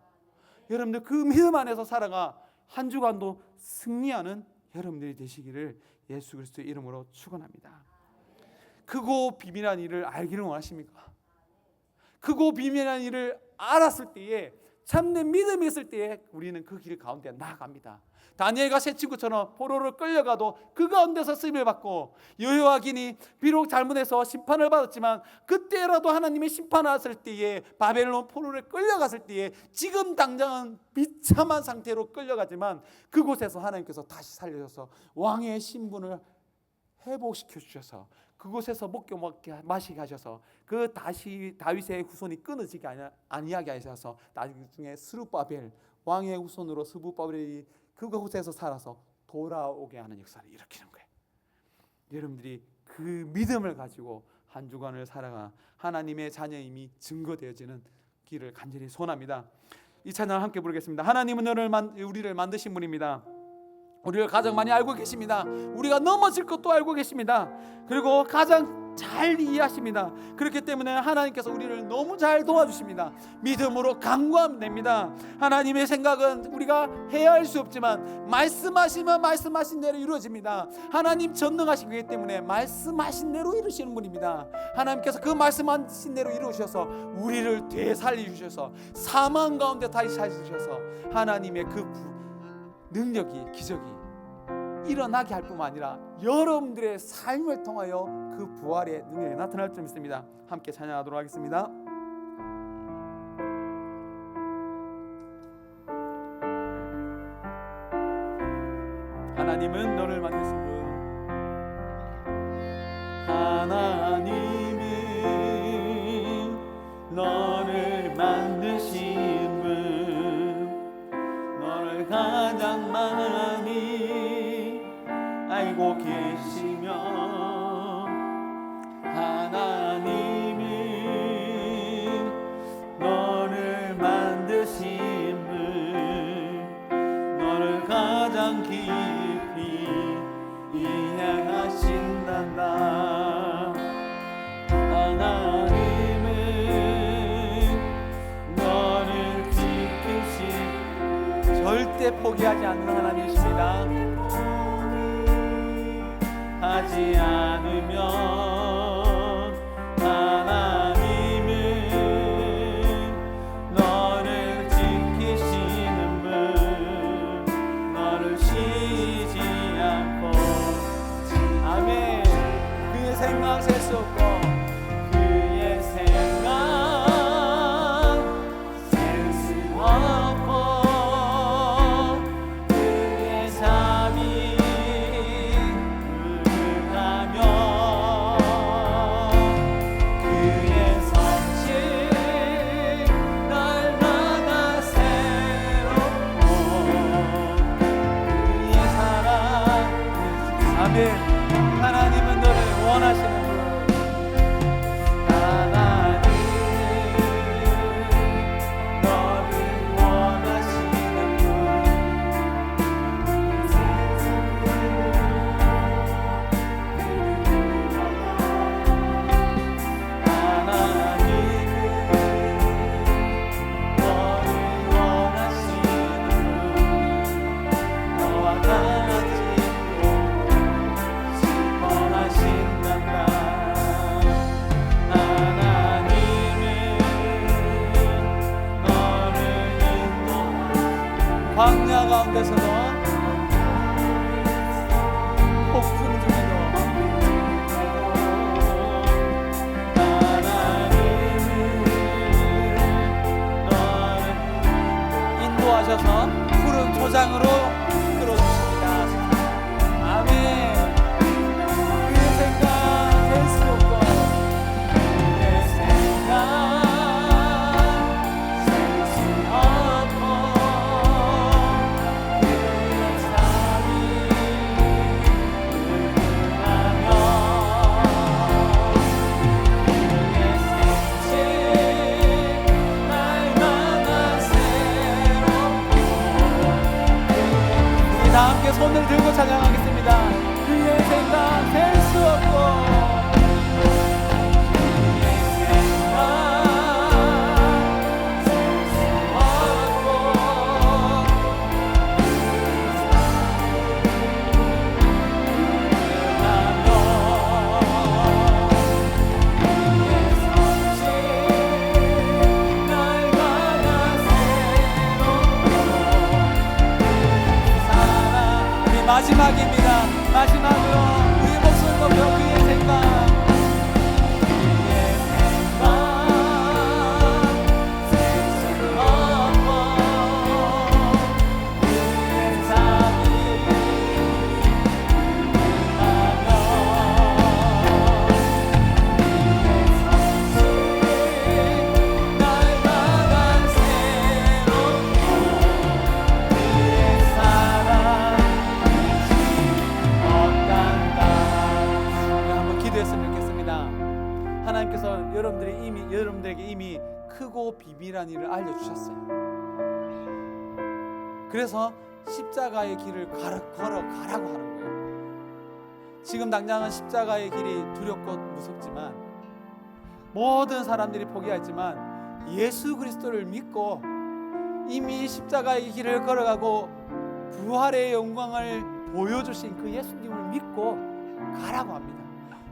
여러분들 그 믿음 안에서 살아가 한 주간도 승리하는 여러분들이 되시기를 예수 그리스도의 이름으로 축원합니다. 크고 비밀한 일을 알기를 원하십니까? 크고 비밀한 일을 알았을 때에 참된 믿음이 있을 때에 우리는 그 길 가운데 나아갑니다. 다니엘과 세 친구처럼 포로로 끌려가도 그 가운데서 쓰임을 받고, 여호야긴이 비록 잘못해서 심판을 받았지만 그때라도 하나님의 심판 왔을 때에, 바벨론 포로를 끌려갔을 때에, 지금 당장은 비참한 상태로 끌려가지만 그곳에서 하나님께서 다시 살려줘서 왕의 신분을 회복시켜 주셔서 그곳에서 먹게 마시게 하셔서 그 다시 다윗의 후손이 끊어지게 아니하게 하셔서 나중에 스룹바벨 왕의 후손으로 스룹바벨이 그곳에서 살아서 돌아오게 하는 역사를 일으키는 거예요. 여러분들이 그 믿음을 가지고 한 주간을 살아가 하나님의 자녀임이 증거되어지는 길을 간절히 소원합니다. 이 찬양을 함께 부르겠습니다. 하나님은 우리를 만드신 분입니다. 우리를 가장 많이 알고 계십니다. 우리가 넘어질 것도 알고 계십니다. 그리고 가장 잘 이해하십니다. 그렇기 때문에 하나님께서 우리를 너무 잘 도와주십니다. 믿음으로 간구하면 됩니다. 하나님의 생각은 우리가 헤아릴 수 없지만 말씀하시면 말씀하신 대로 이루어집니다. 하나님 전능하시기 때문에 말씀하신 대로 이루시는 분입니다. 하나님께서 그 말씀하신 대로 이루셔서 우리를 되살리셔서 사망 가운데 다시 살리셔서 하나님의 그 능력이, 기적이 일어나게 할 뿐만 아니라 여러분들의 삶을 통하여 그 부활의 능력이 나타날 줄 믿습니다. 함께 찬양하도록 하겠습니다. 하나님은 너를 만드신 분, 하나님은 너를 만드신 분, 너를 가장 많이 알고 계시며, 하나님은 너를 만드신 분, 너를 가장 깊이 이해하신단다. 하나님은 너를 지키신, 절대 포기하지 않는 하나님이십니다. 하지 않으면 하나님은 너를 지키시는 분, 너를 쉬지 않고, 아멘. 그의 생각 셀 수 없고, 그의 생각 셀 수 없고, 그의 삶이 하나님은 너를 원하시는 분, 하나님은 너를 원하시는 분, 하나님은 너를 원하시는 분, 너와 같이 광야 가운데서도 폭풍 중에도 하나님은 너를 인도하셔서 푸른 초장으로 이끌어주십니다. 아멘. 그의 생각 될 수 없고, 그의 생각 셀 수 없고, 다 함께 손을 들고 찬양하겠습니다. 그의 생각 셀 수 없고, 다 함께 손을 들고 마지막입니다. 마지막으로 우리 목소리 높여 그의 생각. 하나님께서 여러분들에게 이미 크고 비밀한 일을 알려주셨어요. 그래서 십자가의 길을 걸어가라고 하는 거예요. 지금 당장은 십자가의 길이 두렵고 무섭지만, 모든 사람들이 포기하지만 예수 그리스도를 믿고 이미 십자가의 길을 걸어가고 부활의 영광을 보여주신 그 예수님을 믿고 가라고 합니다.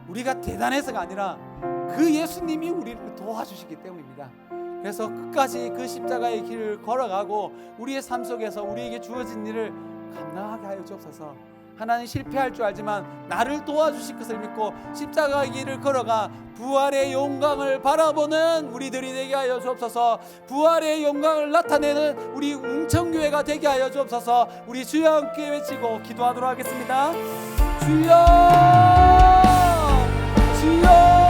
우리가 대단해서가 아니라 그 예수님이 우리를 도와주시기 때문입니다. 그래서 끝까지 그 십자가의 길을 걸어가고 우리의 삶 속에서 우리에게 주어진 일을 감당하게 하여 주옵소서. 하나님 실패할 줄 알지만 나를 도와주실 것을 믿고 십자가의 길을 걸어가 부활의 영광을 바라보는 우리들이 되게 하여 주옵소서. 부활의 영광을 나타내는 우리 웅천교회가 되게 하여 주옵소서. 우리 주여 함께 외치고 기도하도록 하겠습니다. 주여, 주여,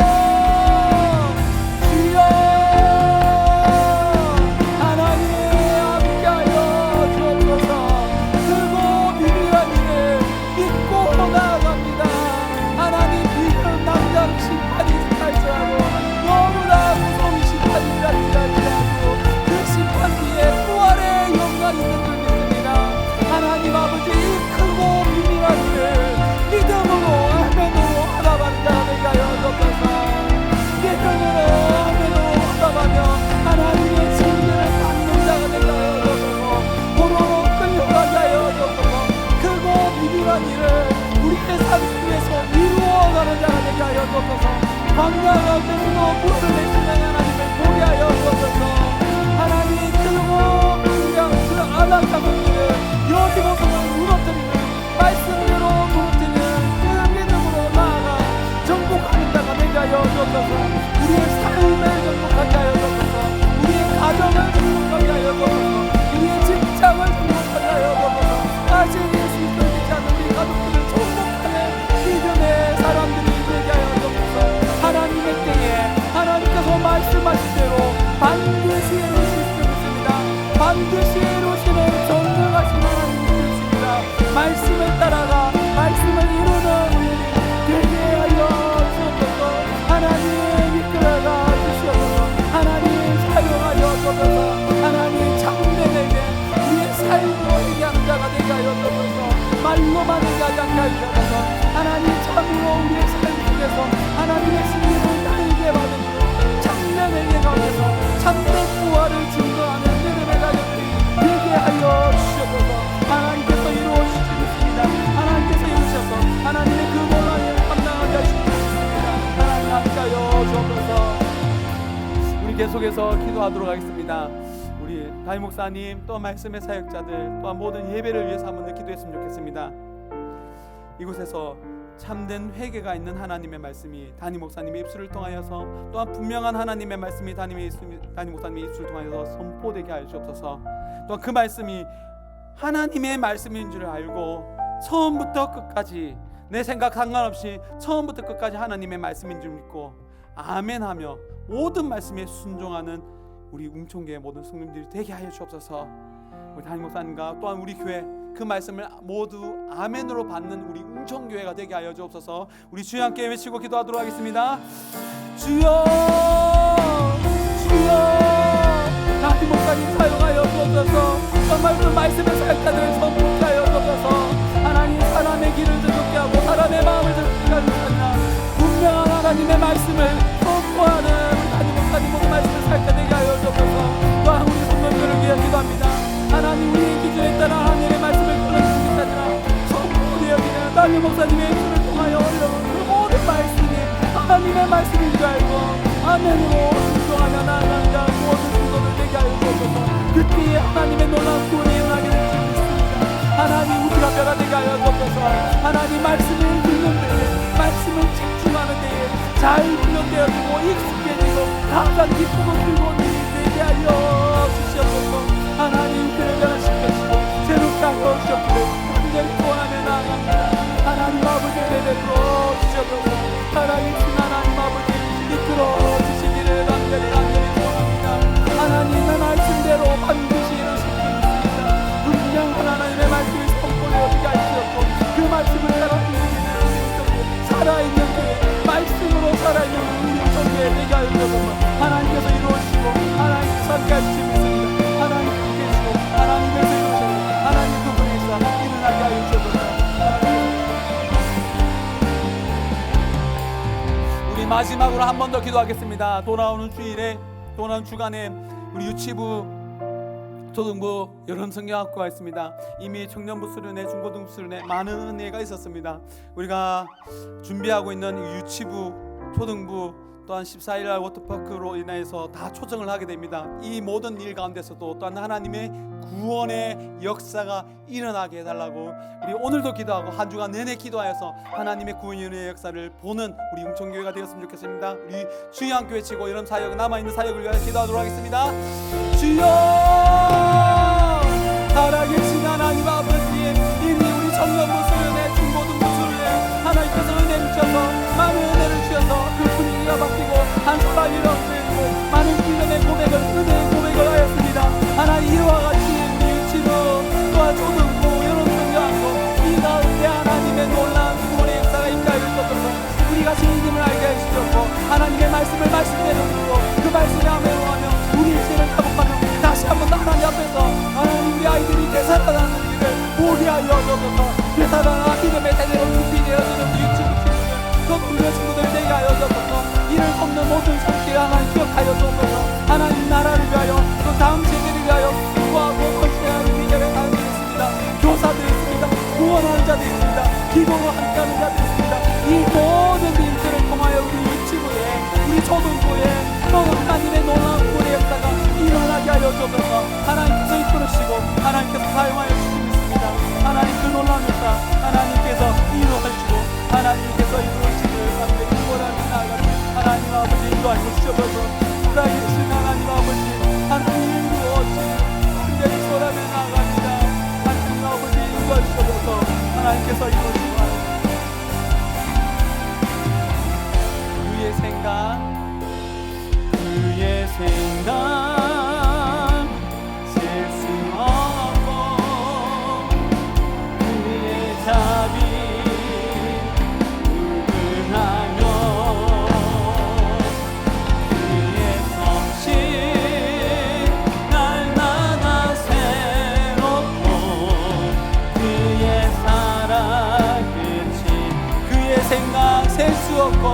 광야가 되고 불을 내시는 하나님을 보게 하여 주옵소서. 하나님 그리고 그냥 그 안악한 일을 여기 모습을 무너뜨리는 말씀으로 무너뜨리는 그 믿음으로 나아가 정복하는 자가 되게 하여 주옵소서. 우리의 삶을 정복하게 하여 주옵소서. 우리의 가정을 정복하게 하여 주옵소서. 우리의 직장을 정복하게 하여 주옵소서. 아직 예수 믿지 않는 우리 가족들을 정복하는 믿음의 사람들이 되게 하여 주옵소서. 하나님의 때에 하나님께서 말씀하신 대로 반드시 이루실 줄 믿습니다. 반드시 이루시는 전능하신 하나님이 되십니다. 말씀을 따라가 말씀을 이루는 우리들이 되게 하여 주옵소서. 하나님 이끌어가 주시옵소서. 하나님 사용하여 주옵소서. 하나님 참되에게 우리의 삶으로 얘기하는 자가 되게 하여 주옵소서. 말로만 얘기하지 않게 하여 주옵소서. 하나님 참으로 우리의 삶 속에서 하나님의 신비를 나에게 받은 참된 가운데서 참된 부활을 증거하는 믿음의 가족들이 되게 하여 주시옵소서. 하나님께서 이루어주실 줄 믿습니다. 하나님께서 이루셔서 하나님의 그 고난을 감당하게 하실 줄 믿습니다. 하나님 함께하여 주옵소서. 우리 계속해서 기도하도록 하겠습니다. 우리 담임 목사님 또 말씀의 사역자들 또한 모든 예배를 위해서 한번 더 기도했으면 좋겠습니다. 이곳에서 참된 회개가 있는 하나님의 말씀이 담임 목사님의 입술을 통하여서 또한 분명한 하나님의 말씀이 담임 목사님의 입술을 통하여서 선포되게 하여 주옵소서. 또한 그 말씀이 하나님의 말씀인 줄 알고 처음부터 끝까지 내 생각 상관없이 처음부터 끝까지 하나님의 말씀인 줄 믿고 아멘하며 모든 말씀에 순종하는 우리 웅천교회 모든 성도님들이 되게 하여 주옵소서. 우리 담임 목사님과 또한 우리 교회 그 말씀을 모두 아멘으로 받는 우리 웅천교회가 되게 하여 주옵소서. 우리 주여 함께 외치고 기도하도록 하겠습니다. 주여, 주여, 담임 목사님 사용하여 주옵소서. 정말 그 말씀의 사역자들을 선포하여 주옵소서. 하나님 사람의 길을 즐겁게 하고 사람의 마음을 즐겁게 하는 아니라 분명한 하나님의 말씀을 선포하는 우리 담임 목사님 모든 말씀을 사역자 되게 하여 주옵소서. 또한 우리 성도들을 위해 기도합니다. 하나님 우리의 기준에 따라 하나님의 말씀을 끊어주시기 아니라 성도의 여기는 담임 목사님의 입술을 통하여 흘러온 그 모든 말씀이 하나님의 말씀인 줄 알고 아멘으로 순종하며 나아가는 자 모든 성도들 되게 하여 주옵소서. 그때에 하나님의 놀라운 구원이 일어나게 될 줄 믿습니다. 하나님 우리가 뼈가 되게 하여 주옵소서. 하나님 말씀을 듣는 데에, 말씀을 집중하는 데에 잘 훈련되어지고 익숙해지고 항상 기쁘고 즐거운 일이 되게 하여 주시옵소서. 하나님 그를 변화시켜주시고 새롭게 하여 주시옵기를 간절히 소원하며 나아갑니다. 하나님 아버지 베풀어 주시옵소서. 살아계신 하나님 아버지 이끌어 주시기를 간절히 소원합니다. 하나님의 말씀대로 반드시 이루시옵소서. 분명한 하나님의 말씀을 선포해 어디게 하시옵고 그 말씀을 따라 움직이는 살아있는 그 말씀으로 살아있는 우리 성도에 되게 하여 주옵소서. 하나님께서 이루어주시고 하나님께서 함께 하시고 있습니다. 하나님 함께 해주시고 하나님께서 이루어주시고 하나님 그분에서 일어나게 하여 주옵소서. 우리 마지막으로 한 번 더 기도하겠습니다. 돌아오는 주일에, 돌아오는 주간에 우리 유치부, 초등부, 여름 성경학교가 있습니다. 이미 청년부 수련회, 중고등부 수련회 많은 은혜가 있었습니다. 우리가 준비하고 있는 유치부, 초등부 또한 14일날 워터파크로 인해서 다 초청을 하게 됩니다. 이 모든 일 가운데서도 또한 하나님의 구원의 역사가 일어나게 해달라고 우리 오늘도 기도하고 한 주간 내내 기도하여서 하나님의 구원의 역사를 보는 우리 영천교회가 되었으면 좋겠습니다. 우리 주여 함께 외치고 여름 사역, 남아있는 사역을 위하여 기도하도록 하겠습니다. 주여, 살아계신 하나님 아버지, 이미 우리 청년부 수련회, 중고등부 수련회 하나님께서 은혜 주셔서 많은 은혜를 주셔서 그 분위기가 바뀌고 한 사람이 일어나고 많은 기도의 고백을, 은혜의 고백을 하였습니다. 하나님 이와 같이 우리 유치부 또한 초등부 여름 성경학교 이 가운데 하나님의 놀라운 구원의 역사가 임하여 주옵소서. 우리가 주님을 알게 해주셨고 하나님의 말씀을 말씀대로 듣고 그 말씀에 아멘하며 우리 인생을 회복하며 다시 한번 하나님 앞에서 하나님 우리 아이들이 되살아나는 일을 보게 하여 주옵소서. 되살아나 기름의 세대로 준비되어지는 유치부 친구들, 초등부 친구들 되게 하여 주옵소서. 이를 돕는 모든 손길 하나님 기억하여 주옵소서. 하나님 나라를 위하여 또 다음 세대를 위하여 수고하고 헌신하는 미결의 사람이 있습니다. 교사들이 있습니다. 구원하는 자들이 있습니다. 기도로 함께하는 자들이 있습니다. 이 모든 일들을 통하여 우리 유치부에, 우리 초등부에 하나님의 놀라운 구원의 역사가 일어나게 하여 주옵소서. 하나님께서 이끌으시고 하나님께서 사용하여 주시고 있습니다. 하나님 그 놀라운 역사 하나님께서 이루어주시고 하나님께서 이루어주시기를 간절히 기원하며 나아갑니다. 하나님 아버지 인도하여 주시옵소서. 살아계신 하나님 아버지, 하나님 이루어주시기를 간절히 기원하며 나아갑니다. 하나님 아버지 인도하여 주시옵소서. 하나님께서 이루어주시고 그의 생각 셀 수 없고 그의 자비 불근하며 그의 성실 날마다 새롭고 그의 사랑 끝이 그의 생각 셀 수 없고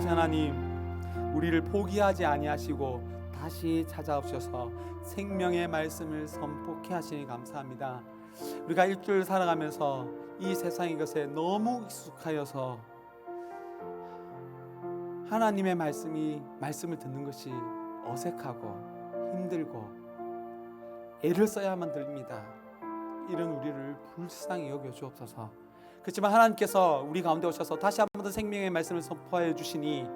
하나님, 우리를 포기하지 아니하시고 다시 찾아오셔서 생명의 말씀을 선포케 하시니 감사합니다. 우리가 일주일 살아가면서 이 세상의 것에 너무 익숙하여서 하나님의 말씀을 듣는 것이 어색하고 힘들고 애를 써야만 들립니다. 이런 우리를 불쌍히 여겨 주옵소서. 그렇지만 하나님께서 우리 가운데 오셔서 다시 한 번 더 생명의 말씀을 선포해 주시니,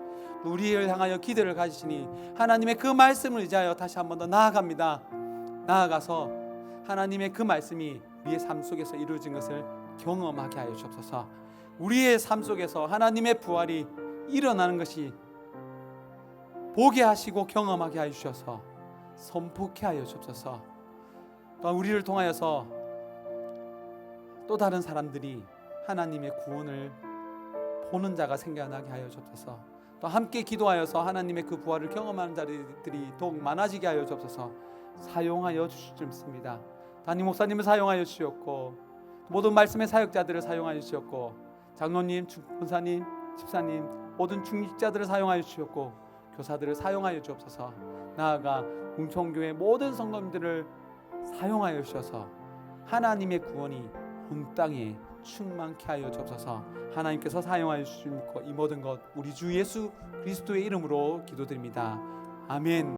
우리를 향하여 기대를 가지시니 하나님의 그 말씀을 의지하여 다시 한 번 더 나아갑니다. 나아가서 하나님의 그 말씀이 우리의 삶 속에서 이루어진 것을 경험하게 하여 주옵소서. 우리의 삶 속에서 하나님의 부활이 일어나는 것이 보게 하시고 경험하게 하여 주셔서 선포케 하여 주옵소서. 또한 우리를 통하여서 또 다른 사람들이 하나님의 구원을 보는 자가 생겨나게 하여 주옵소서. 또 함께 기도하여서 하나님의 그 부활을 경험하는 자들이 더욱 많아지게 하여 주옵소서. 사용하여 주실 줄 믿습니다. 담임 목사님을 사용하여 주시옵고 모든 말씀의 사역자들을 사용하여 주셨고, 장로님, 권사님, 집사님, 모든 중직자들을 사용하여 주셨고, 교사들을 사용하여 주옵소서. 나아가 웅천교회 모든 성도님들을 사용하여 주셔서 하나님의 구원이 온 땅에 충만케 하여 주옵소서. 하나님께서 사용하여 주신 이 모든 것 우리 주 예수 그리스도의 이름으로 기도드립니다. 아멘.